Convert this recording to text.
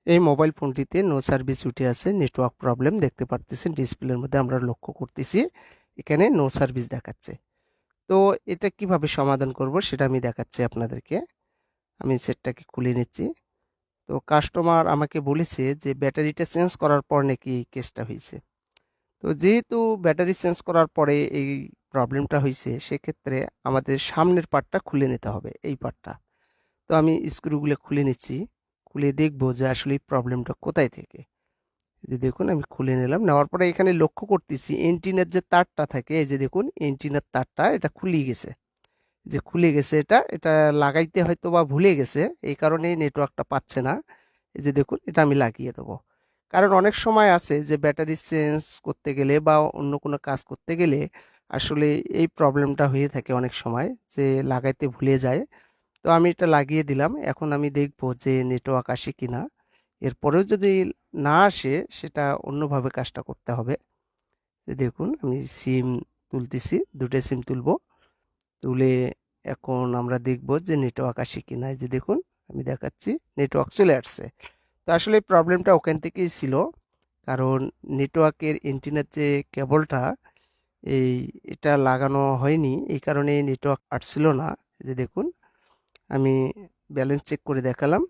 এই মোবাইল ফোনটিতে no service উঠে আছে, নেটওয়ার্ক প্রবলেম দেখতে পারতেছেন। ডিসপ্লের মধ্যে আমরা লক্ষ্য করতেছি এখানে নো সার্ভিস দেখাচ্ছে। তো এটা কিভাবে সমাধান করব সেটা আমি দেখাচ্ছি আপনাদেরকে। আমি সেটটাকে খুলে নিচ্ছি। তো কাস্টমার আমাকে বলেছে যে ব্যাটারিটা চেঞ্জ করার পর নাকি এই কেসটা হয়েছে। তো যেহেতু ব্যাটারি চেঞ্জ করার পরে এই প্রবলেমটা হয়েছে, সেক্ষেত্রে আমাদের সামনের পার্টটা খুলে নিতে হবে, এই পার্টটা। তো আমি স্ক্রুগুলো খুলে নিচ্ছি, খুলে দেখব যে আসলে এই প্রবলেমটা কোথায় থেকে। যে দেখুন আমি খুলে নিলাম, নেওয়ার পরে এখানে লক্ষ্য করতেছি এন্টিনার যে তারটা থাকে, এই যে দেখুন এন্টিনার তারটা এটা খুলে গেছে। যে খুলে গেছে, এটা এটা লাগাইতে হয়তো বা ভুলে গেছে, এই কারণেই নেটওয়ার্কটা পাচ্ছে না। এই যে দেখুন এটা আমি লাগিয়ে দেবো। কারণ অনেক সময় আছে যে ব্যাটারি চেঞ্জ করতে গেলে বা অন্য কোনো কাজ করতে গেলে আসলে এই প্রবলেমটা হয়ে থাকে অনেক সময়, যে লাগাইতে ভুলে যায়। তো আমি এটা লাগিয়ে দিলাম। এখন আমি দেখব যে নেটওয়ার্ক আসে কিনা। এরপরেও যদি না আসে, সেটা অন্যভাবে কাজটা করতে হবে। দেখুন আমি সিম তুলতেছি, দুটো সিম তুলব। তুলে এখন আমরা দেখব যে নেটওয়ার্ক আসে কিনা। এই যে দেখুন আমি দেখাচ্ছি নেটওয়ার্ক চলে আসছে। তো আসলে প্রবলেমটা ওখান থেকেই ছিল। কারণ নেটওয়ার্কের এন্টিনার যে কেবলটা, এই এটা লাগানো হয়নি, এই কারণে নেটওয়ার্ক আসছিল না। এই যে দেখুন আমি ব্যালেন্স চেক করে দেখালাম,